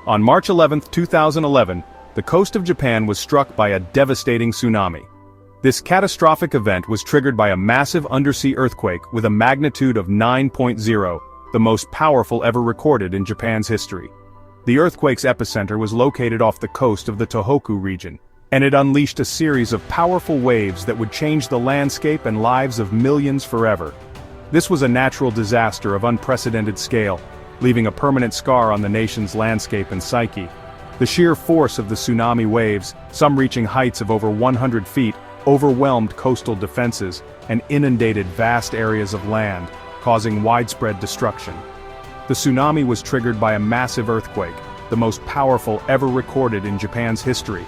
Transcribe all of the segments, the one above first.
On March 11, 2011, the coast of Japan was struck by a devastating tsunami. This catastrophic event was triggered by a massive undersea earthquake with a magnitude of 9.0, the most powerful ever recorded in Japan's history. The earthquake's epicenter was located off the coast of the Tohoku region, and it unleashed a series of powerful waves that would change the landscape and lives of millions forever. This was a natural disaster of unprecedented scale, leaving a permanent scar on the nation's landscape and psyche. The sheer force of the tsunami waves, some reaching heights of over 100 feet, overwhelmed coastal defenses and inundated vast areas of land, causing widespread destruction. The tsunami was triggered by a massive earthquake, the most powerful ever recorded in Japan's history.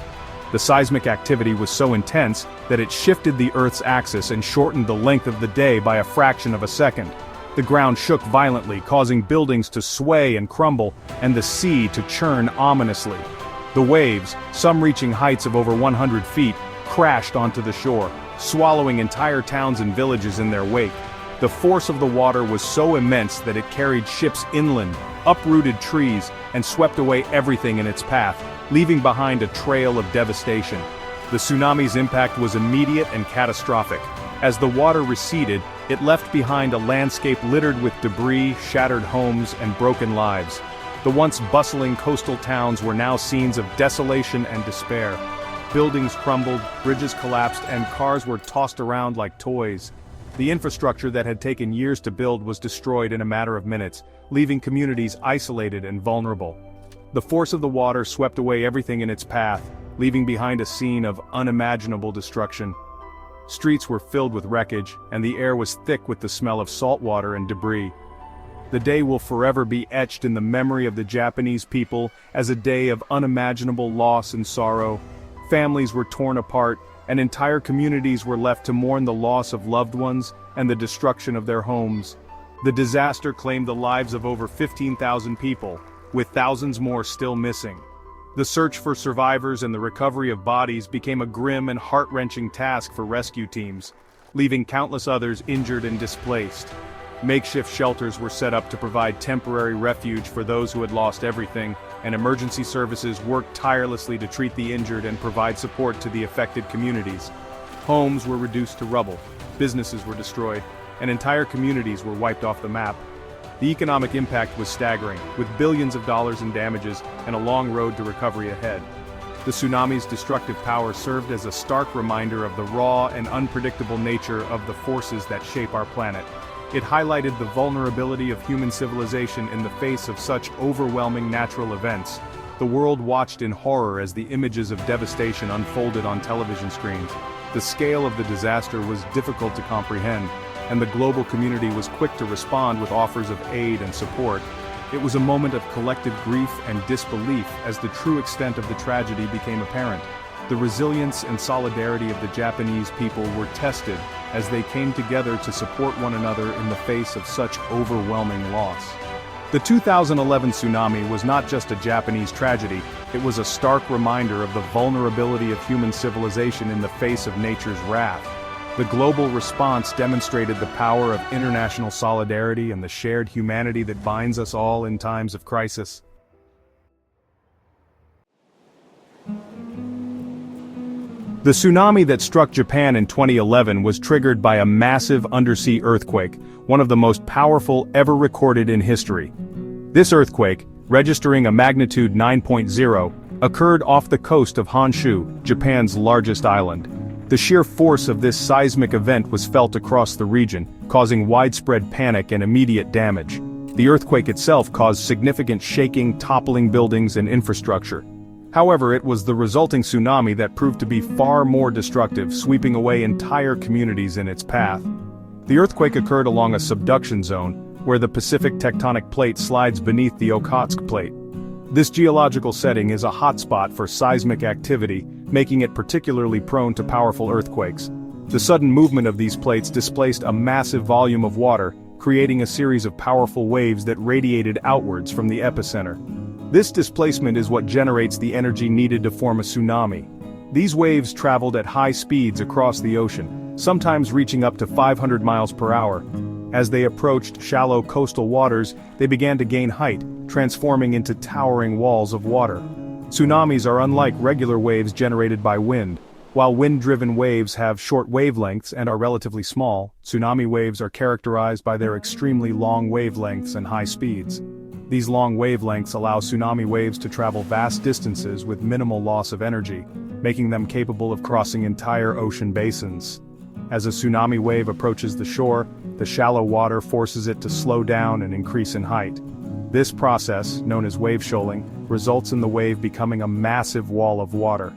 The seismic activity was so intense that it shifted the Earth's axis and shortened the length of the day by a fraction of a second. The ground shook violently, causing buildings to sway and crumble, and the sea to churn ominously. The waves, some reaching heights of over 100 feet, crashed onto the shore, swallowing entire towns and villages in their wake. The force of the water was so immense that it carried ships inland, uprooted trees, and swept away everything in its path, leaving behind a trail of devastation. The tsunami's impact was immediate and catastrophic. As the water receded, it left behind a landscape littered with debris, shattered homes, and broken lives. The once bustling coastal towns were now scenes of desolation and despair. Buildings crumbled, bridges collapsed, and cars were tossed around like toys. The infrastructure that had taken years to build was destroyed in a matter of minutes, leaving communities isolated and vulnerable. The force of the water swept away everything in its path, leaving behind a scene of unimaginable destruction. Streets were filled with wreckage, and the air was thick with the smell of salt water and debris. The day will forever be etched in the memory of the Japanese people as a day of unimaginable loss and sorrow. Families were torn apart, and entire communities were left to mourn the loss of loved ones and the destruction of their homes. The disaster claimed the lives of over 15,000 people, with thousands more still missing. The search for survivors and the recovery of bodies became a grim and heart-wrenching task for rescue teams, leaving countless others injured and displaced. Makeshift shelters were set up to provide temporary refuge for those who had lost everything, and emergency services worked tirelessly to treat the injured and provide support to the affected communities. Homes were reduced to rubble, businesses were destroyed, and entire communities were wiped off the map. The economic impact was staggering, with billions of dollars in damages and a long road to recovery ahead. The tsunami's destructive power served as a stark reminder of the raw and unpredictable nature of the forces that shape our planet. It highlighted the vulnerability of human civilization in the face of such overwhelming natural events. The world watched in horror as the images of devastation unfolded on television screens. The scale of the disaster was difficult to comprehend, and the global community was quick to respond with offers of aid and support. It was a moment of collective grief and disbelief as the true extent of the tragedy became apparent. The resilience and solidarity of the Japanese people were tested as they came together to support one another in the face of such overwhelming loss. The 2011 tsunami was not just a Japanese tragedy, it was a stark reminder of the vulnerability of human civilization in the face of nature's wrath. The global response demonstrated the power of international solidarity and the shared humanity that binds us all in times of crisis. The tsunami that struck Japan in 2011 was triggered by a massive undersea earthquake, one of the most powerful ever recorded in history. This earthquake, registering a magnitude 9.0, occurred off the coast of Honshu, Japan's largest island. The sheer force of this seismic event was felt across the region, causing widespread panic and immediate damage. The earthquake itself caused significant shaking, toppling buildings and infrastructure. However, it was the resulting tsunami that proved to be far more destructive, sweeping away entire communities in its path. The earthquake occurred along a subduction zone, where the Pacific tectonic plate slides beneath the Okhotsk plate. This geological setting is a hotspot for seismic activity, making it particularly prone to powerful earthquakes. The sudden movement of these plates displaced a massive volume of water, creating a series of powerful waves that radiated outwards from the epicenter. This displacement is what generates the energy needed to form a tsunami. These waves traveled at high speeds across the ocean, sometimes reaching up to 500 miles per hour. As they approached shallow coastal waters, they began to gain height, transforming into towering walls of water. Tsunamis are unlike regular waves generated by wind. While wind-driven waves have short wavelengths and are relatively small, tsunami waves are characterized by their extremely long wavelengths and high speeds. These long wavelengths allow tsunami waves to travel vast distances with minimal loss of energy, making them capable of crossing entire ocean basins. As a tsunami wave approaches the shore, the shallow water forces it to slow down and increase in height. This process, known as wave shoaling, results in the wave becoming a massive wall of water.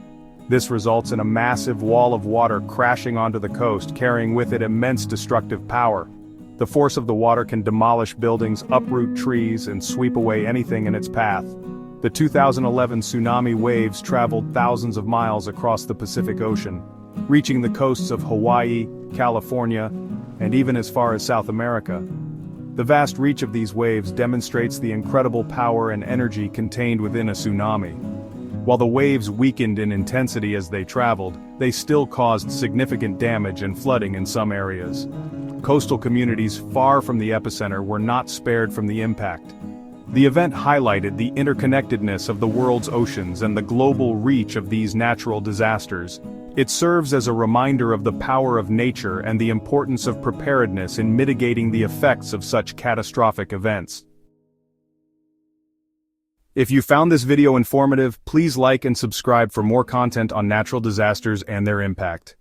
This results in a massive wall of water crashing onto the coast, carrying with it immense destructive power. The force of the water can demolish buildings, uproot trees, and sweep away anything in its path. The 2011 tsunami waves traveled thousands of miles across the Pacific Ocean, reaching the coasts of Hawaii, California, and even as far as South America. The vast reach of these waves demonstrates the incredible power and energy contained within a tsunami. While the waves weakened in intensity as they traveled, they still caused significant damage and flooding in some areas. Coastal communities far from the epicenter were not spared from the impact. The event highlighted the interconnectedness of the world's oceans and the global reach of these natural disasters. It serves as a reminder of the power of nature and the importance of preparedness in mitigating the effects of such catastrophic events. If you found this video informative, please like and subscribe for more content on natural disasters and their impact.